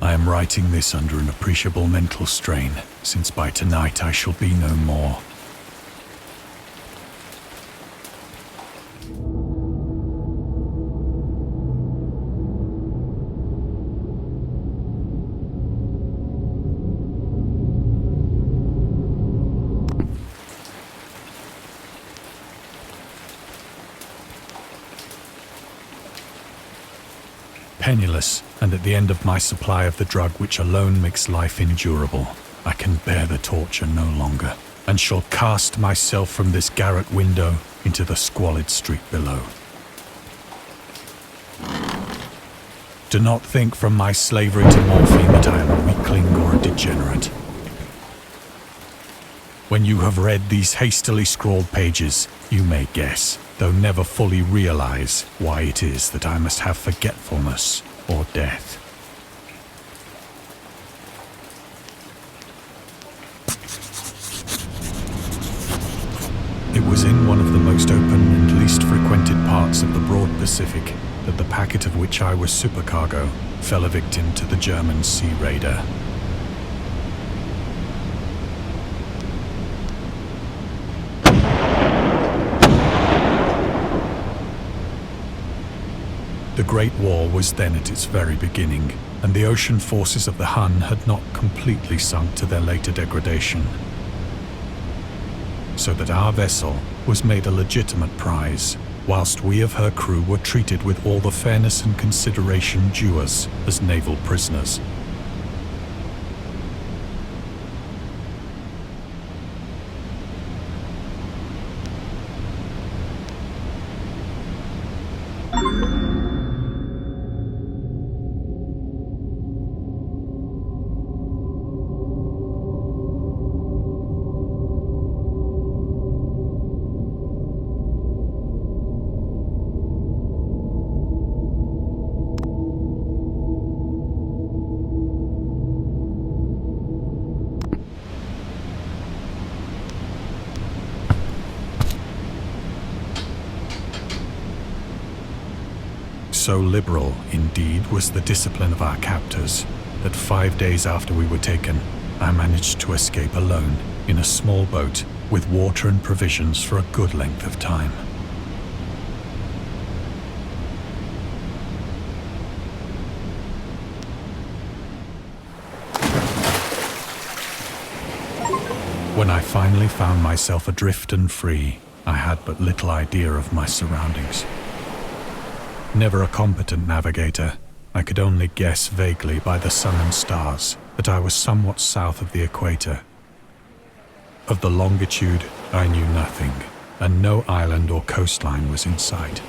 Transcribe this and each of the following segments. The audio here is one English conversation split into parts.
I am writing this under an appreciable mental strain, since by tonight I shall be no more. Penniless, and at the end of my supply of the drug which alone makes life endurable, I can bear the torture no longer, and shall cast myself from this garret window into the squalid street below. Do not think from my slavery to morphine that I am a weakling or a degenerate. When you have read these hastily scrawled pages, you may guess, though never fully realize, why it is that I must have forgetfulness or death. It was in one of the most open and least frequented parts of the broad Pacific that the packet of which I was supercargo fell a victim to the German sea raider. The Great War was then at its very beginning, and the ocean forces of the Hun had not completely sunk to their later degradation. So that our vessel was made a legitimate prize, whilst we of her crew were treated with all the fairness and consideration due us as naval prisoners. So liberal, indeed, was the discipline of our captors, that 5 days after we were taken, I managed to escape alone in a small boat with water and provisions for a good length of time. When I finally found myself adrift and free, I had but little idea of my surroundings. Never a competent navigator, I could only guess vaguely by the sun and stars that I was somewhat south of the equator. Of the longitude, I knew nothing, and no island or coastline was in sight.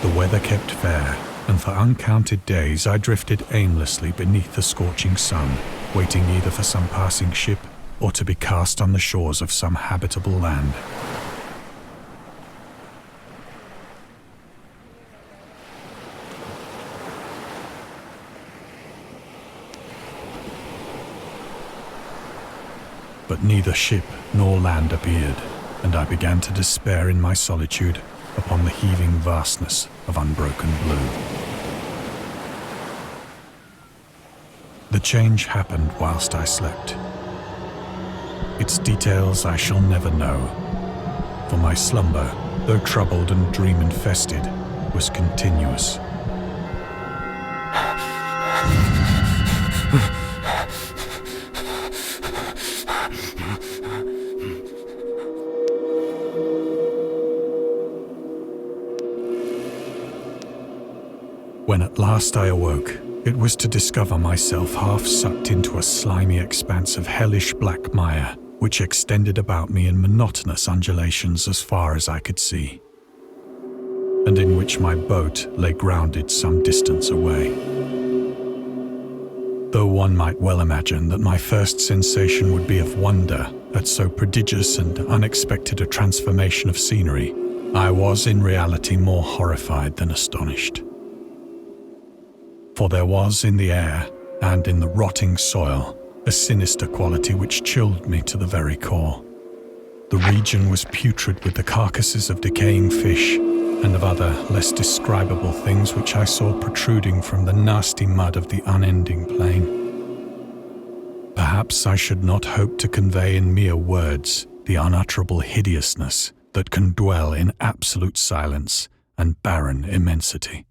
The weather kept fair, and for uncounted days I drifted aimlessly beneath the scorching sun, waiting either for some passing ship or to be cast on the shores of some habitable land. But neither ship nor land appeared, and I began to despair in my solitude upon the heaving vastness of unbroken blue. The change happened whilst I slept. Its details I shall never know, for my slumber, though troubled and dream-infested, was continuous. When at last I awoke, it was to discover myself half sucked into a slimy expanse of hellish black mire, which extended about me in monotonous undulations as far as I could see, and in which my boat lay grounded some distance away. Though one might well imagine that my first sensation would be of wonder at so prodigious and unexpected a transformation of scenery, I was in reality more horrified than astonished. For there was in the air, and in the rotting soil, a sinister quality which chilled me to the very core, The region was putrid with the carcasses of decaying fish and of other, less describable things which I saw protruding from the nasty mud of the unending plain. Perhaps I should not hope to convey in mere words the unutterable hideousness that can dwell in absolute silence and barren immensity.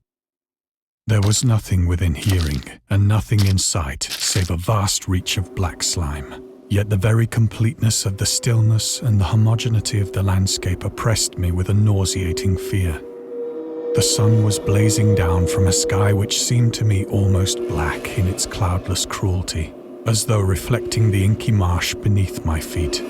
There was nothing within hearing and nothing in sight save a vast reach of black slime. Yet the very completeness of the stillness and the homogeneity of the landscape oppressed me with a nauseating fear. The sun was blazing down from a sky which seemed to me almost black in its cloudless cruelty, as though reflecting the inky marsh beneath my feet.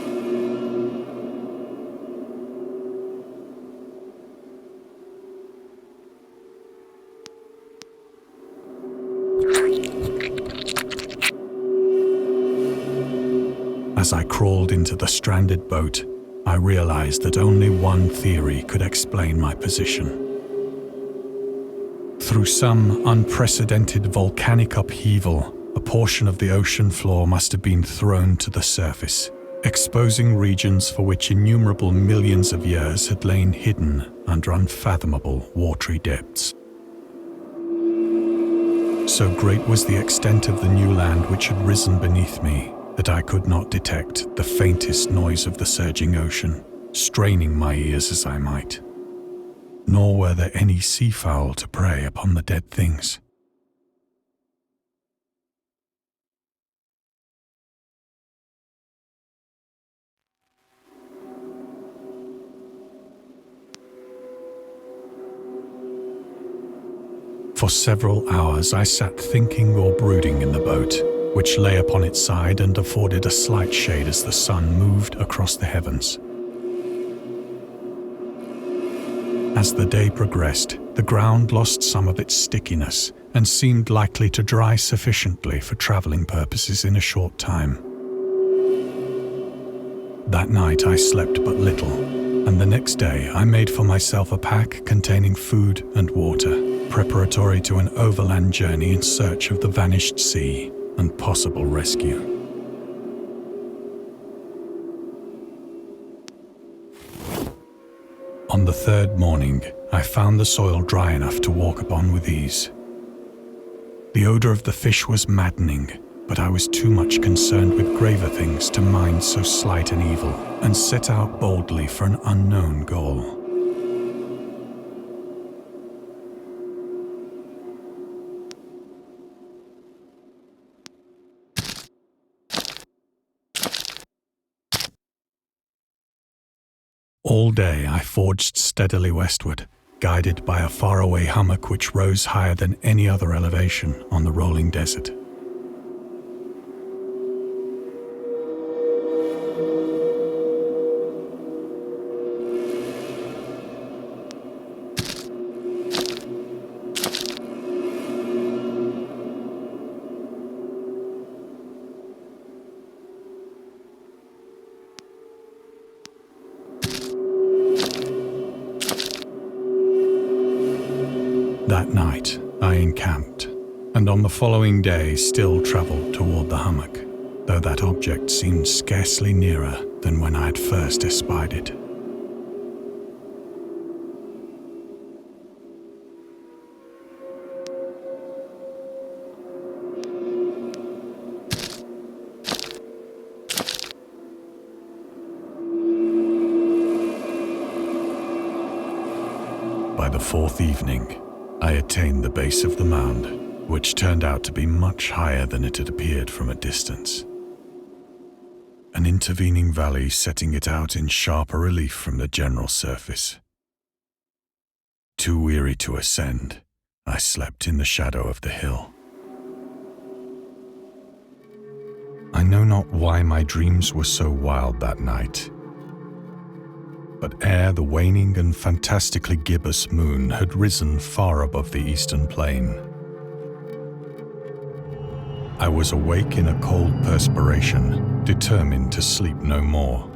As I crawled into the stranded boat, I realized that only one theory could explain my position. Through some unprecedented volcanic upheaval, a portion of the ocean floor must have been thrown to the surface, exposing regions for which innumerable millions of years had lain hidden under unfathomable watery depths. So great was the extent of the new land which had risen beneath me that I could not detect the faintest noise of the surging ocean, straining my ears as I might. Nor were there any seafowl to prey upon the dead things. For several hours I sat thinking or brooding in the boat, which lay upon its side and afforded a slight shade as the sun moved across the heavens. As the day progressed, the ground lost some of its stickiness and seemed likely to dry sufficiently for traveling purposes in a short time. That night I slept but little, and the next day I made for myself a pack containing food and water, preparatory to an overland journey in search of the vanished sea and possible rescue. On the third morning, I found the soil dry enough to walk upon with ease. The odor of the fish was maddening, but I was too much concerned with graver things to mind so slight an evil, and set out boldly for an unknown goal. All day I forged steadily westward, guided by a faraway hummock which rose higher than any other elevation on the rolling desert. That night, I encamped, and on the following day still travelled toward the hummock, though that object seemed scarcely nearer than when I had first espied it. By the fourth evening, I attained the base of the mound, which turned out to be much higher than it had appeared from a distance. An intervening valley setting it out in sharper relief from the general surface. Too weary to ascend, I slept in the shadow of the hill. I know not why my dreams were so wild that night, but ere the waning and fantastically gibbous moon had risen far above the eastern plain, I was awake in a cold perspiration, determined to sleep no more.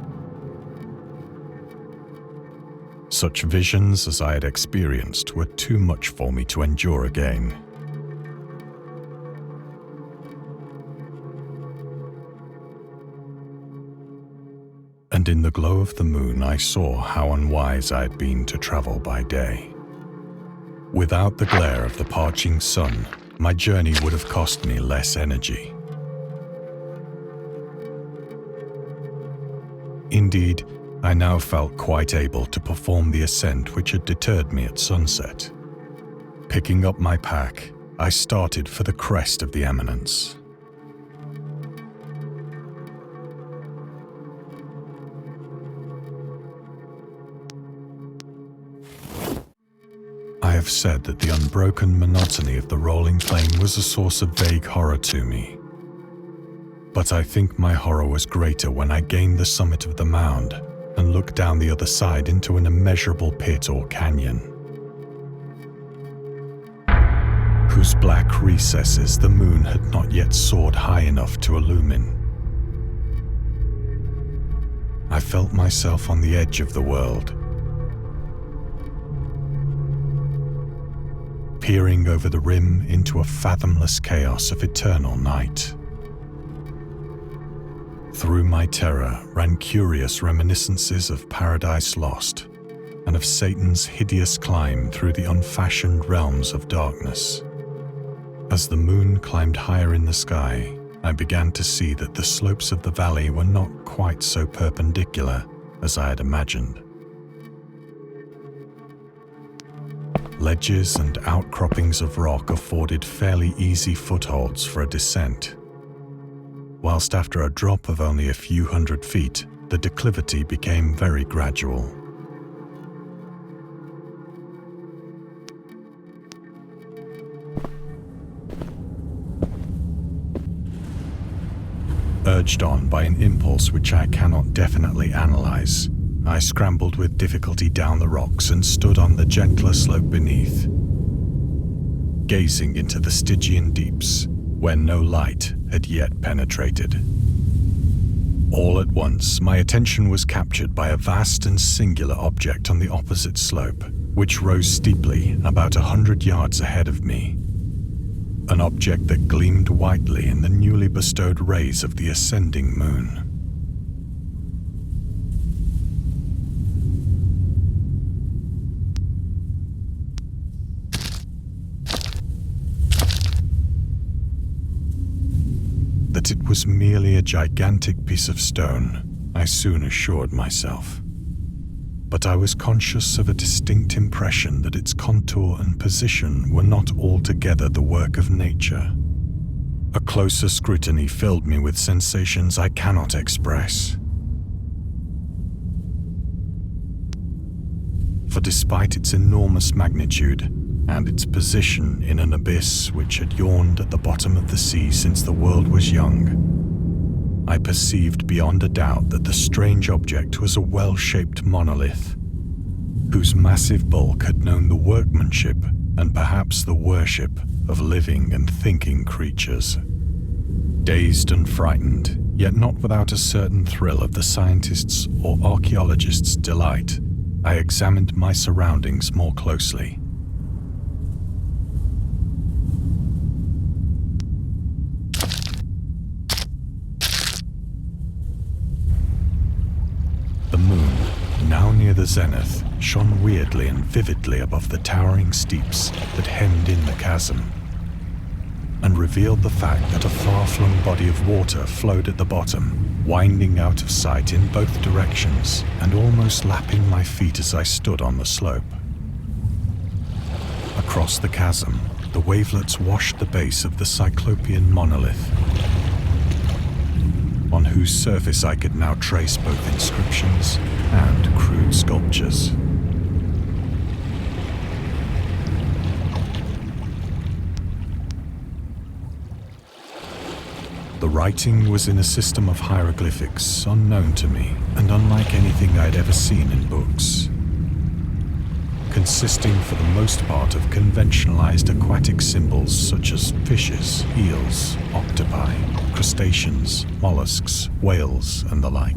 Such visions as I had experienced were too much for me to endure again. And and in the glow of the moon I saw how unwise I had been to travel by day. Without the glare of the parching sun, my journey would have cost me less energy. Indeed, I now felt quite able to perform the ascent which had deterred me at sunset. Picking up my pack, I started for the crest of the eminence. I have said that the unbroken monotony of the rolling plain was a source of vague horror to me. But I think my horror was greater when I gained the summit of the mound and looked down the other side into an immeasurable pit or canyon, whose black recesses the moon had not yet soared high enough to illumine. I felt myself on the edge of the world, peering over the rim into a fathomless chaos of eternal night. Through my terror ran curious reminiscences of Paradise Lost and of Satan's hideous climb through the unfashioned realms of darkness. As the moon climbed higher in the sky, I began to see that the slopes of the valley were not quite so perpendicular as I had imagined. Ledges and outcroppings of rock afforded fairly easy footholds for a descent, whilst after a drop of only a few hundred feet, the declivity became very gradual. Urged on by an impulse which I cannot definitely analyze, I scrambled with difficulty down the rocks and stood on the gentler slope beneath, gazing into the Stygian deeps where no light had yet penetrated. All at once, my attention was captured by a vast and singular object on the opposite slope, which rose steeply about 100 yards ahead of me. An object that gleamed whitely in the newly bestowed rays of the ascending moon. That it was merely a gigantic piece of stone, I soon assured myself. But I was conscious of a distinct impression that its contour and position were not altogether the work of nature. A closer scrutiny filled me with sensations I cannot express. For despite its enormous magnitude, and its position in an abyss which had yawned at the bottom of the sea since the world was young, I perceived beyond a doubt that the strange object was a well-shaped monolith, whose massive bulk had known the workmanship and perhaps the worship of living and thinking creatures. Dazed and frightened, yet not without a certain thrill of the scientist's or archaeologist's delight, I examined my surroundings more closely. The moon, now near the zenith, shone weirdly and vividly above the towering steeps that hemmed in the chasm, and revealed the fact that a far-flung body of water flowed at the bottom, winding out of sight in both directions and almost lapping my feet as I stood on the slope. Across the chasm, the wavelets washed the base of the cyclopean monolith, on whose surface I could now trace both inscriptions and crude sculptures. The writing was in a system of hieroglyphics unknown to me and unlike anything I'd ever seen in books, consisting for the most part of conventionalized aquatic symbols such as fishes, eels, octopi, crustaceans, mollusks, whales, and the like.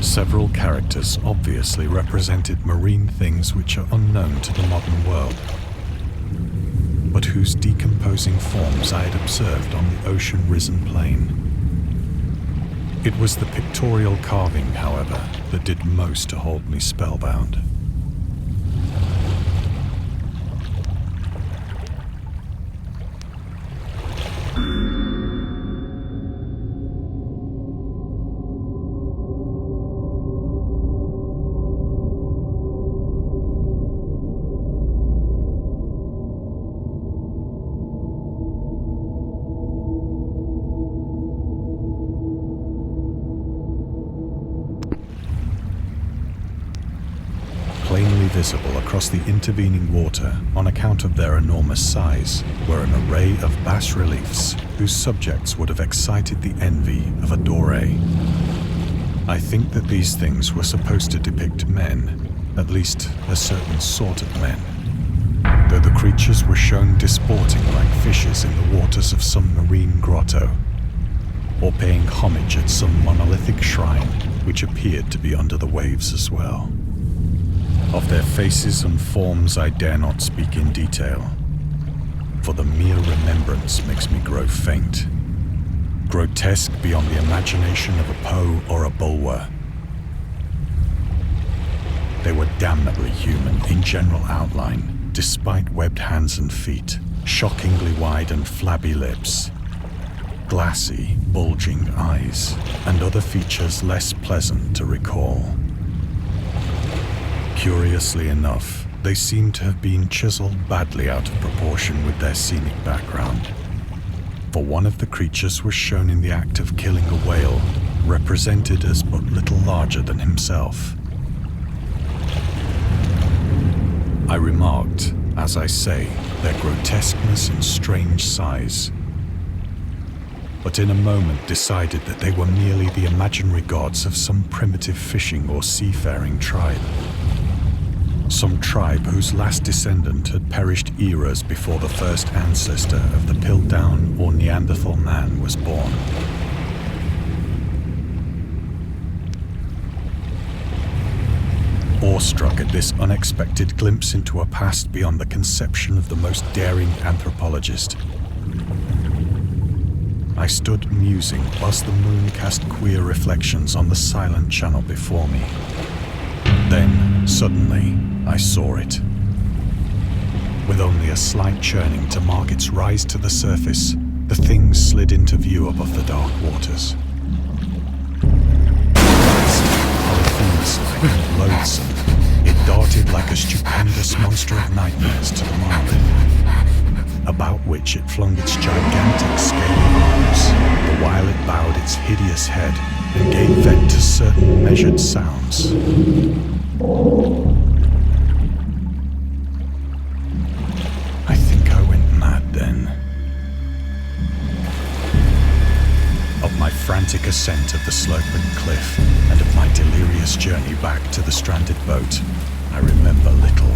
Several characters obviously represented marine things which are unknown to the modern world, but whose decomposing forms I had observed on the ocean-risen plain. It was the pictorial carving, however, that did most to hold me spellbound. Plainly visible across the intervening water on account of their enormous size were an array of bas-reliefs whose subjects would have excited the envy of a doré. I think that these things were supposed to depict men, at least a certain sort of men, though the creatures were shown disporting like fishes in the waters of some marine grotto, or paying homage at some monolithic shrine which appeared to be under the waves as well. Of their faces and forms I dare not speak in detail, for the mere remembrance makes me grow faint. Grotesque beyond the imagination of a Poe or a Bulwer. They were damnably human in general outline, despite webbed hands and feet, shockingly wide and flabby lips, glassy, bulging eyes, and other features less pleasant to recall. Curiously enough, they seem to have been chiseled badly out of proportion with their scenic background. For one of the creatures was shown in the act of killing a whale, represented as but little larger than himself. I remarked, as I say, their grotesqueness and strange size, but in a moment decided that they were merely the imaginary gods of some primitive fishing or seafaring tribe. Some tribe whose last descendant had perished eras before the first ancestor of the Piltdown or Neanderthal man was born. Awestruck at this unexpected glimpse into a past beyond the conception of the most daring anthropologist, I stood musing whilst the moon cast queer reflections on the silent channel before me. Then, suddenly, I saw it. With only a slight churning to mark its rise to the surface, the thing slid into view above the dark waters. Polyphemus-like and loathsome, it darted like a stupendous monster of nightmares to the monolith, about which it flung its gigantic scaly arms, the while it bowed its hideous head and gave vent to certain measured sounds. I think I went mad then. Of my frantic ascent of the sloping cliff and of my delirious journey back to the stranded boat, I remember little.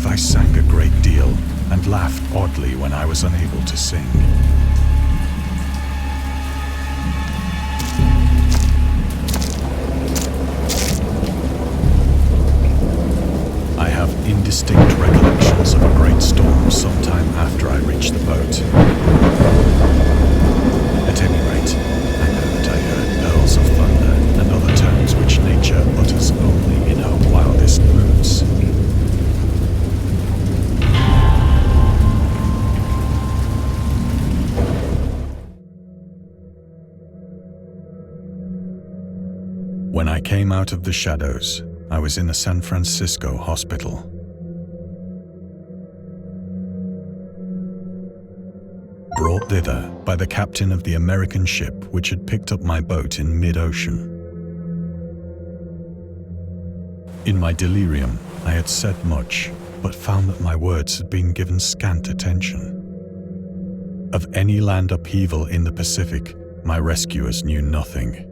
I sang a great deal and laughed oddly when I was unable to sing. I have indistinct recollections of a great storm sometime after I reached the boat. At any rate, I know that I heard pearls of thunder and other tones which nature utters only in her wildest moods. When I came out of the shadows, I was in a San Francisco hospital. Brought thither by the captain of the American ship which had picked up my boat in mid-ocean. In my delirium, I had said much, but found that my words had been given scant attention. Of any land upheaval in the Pacific, my rescuers knew nothing.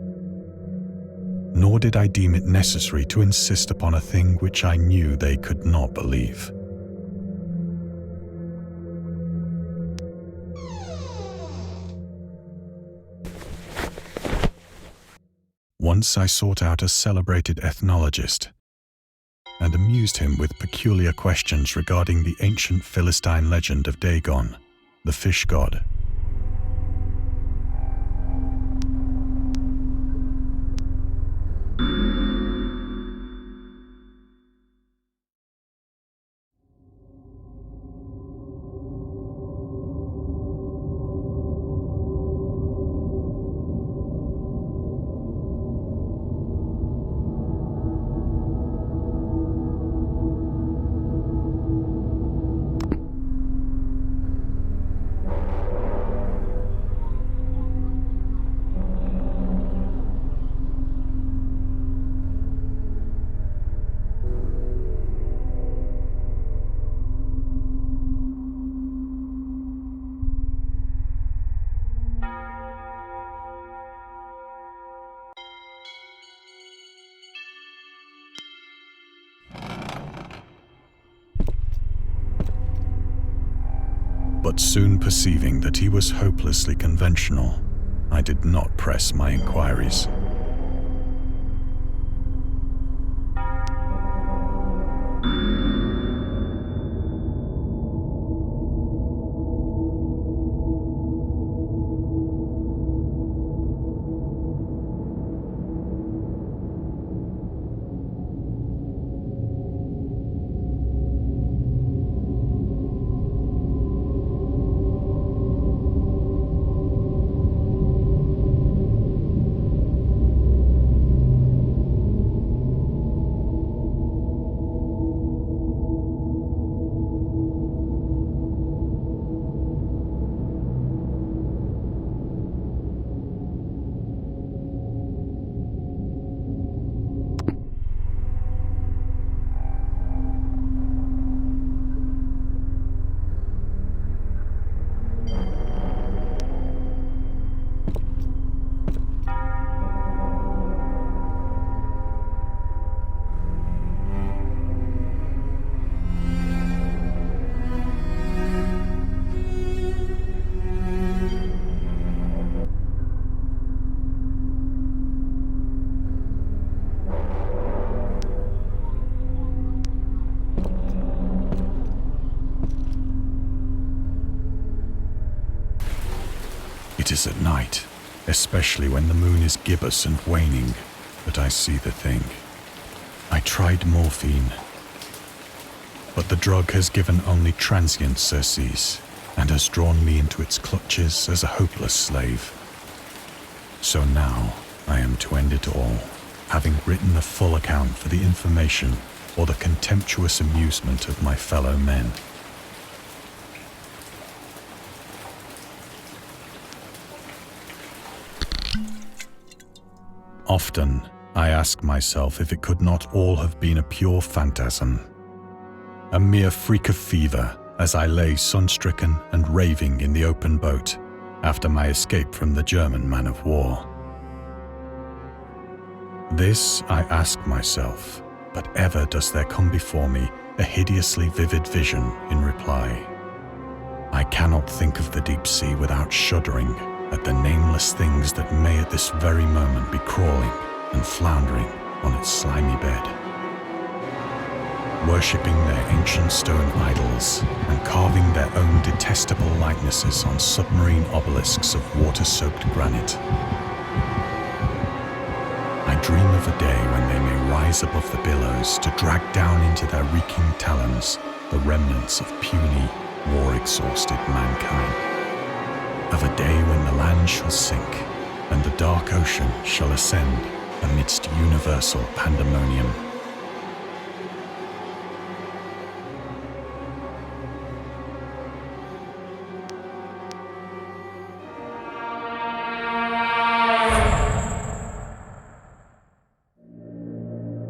Nor did I deem it necessary to insist upon a thing which I knew they could not believe. Once I sought out a celebrated ethnologist and amused him with peculiar questions regarding the ancient Philistine legend of Dagon, the fish god. But soon perceiving that he was hopelessly conventional, I did not press my inquiries. It is at night, especially when the moon is gibbous and waning, that I see the thing. I tried morphine, but the drug has given only transient surcease and has drawn me into its clutches as a hopeless slave. So now I am to end it all, having written a full account for the information or the contemptuous amusement of my fellow men. Often, I ask myself if it could not all have been a pure phantasm, a mere freak of fever as I lay sun-stricken and raving in the open boat after my escape from the German man-of-war. This I ask myself, but ever does there come before me a hideously vivid vision in reply. I cannot think of the deep sea without shuddering at the nameless things that may at this very moment be crawling and floundering on its slimy bed, worshipping their ancient stone idols and carving their own detestable likenesses on submarine obelisks of water-soaked granite. I dream of a day when they may rise above the billows to drag down into their reeking talons the remnants of puny, war-exhausted mankind. Of a day when the land shall sink and the dark ocean shall ascend amidst universal pandemonium.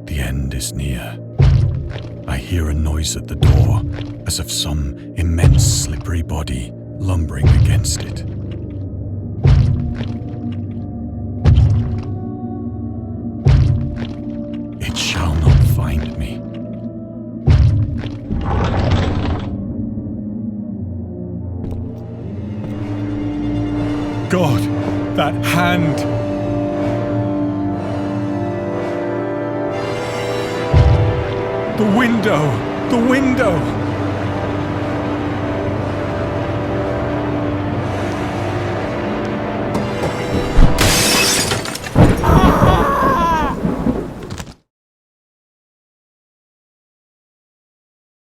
The end is near. I hear a noise at the door, as of some immense slippery body lumbering against it. It shall not find me. God, that hand! The window! The window!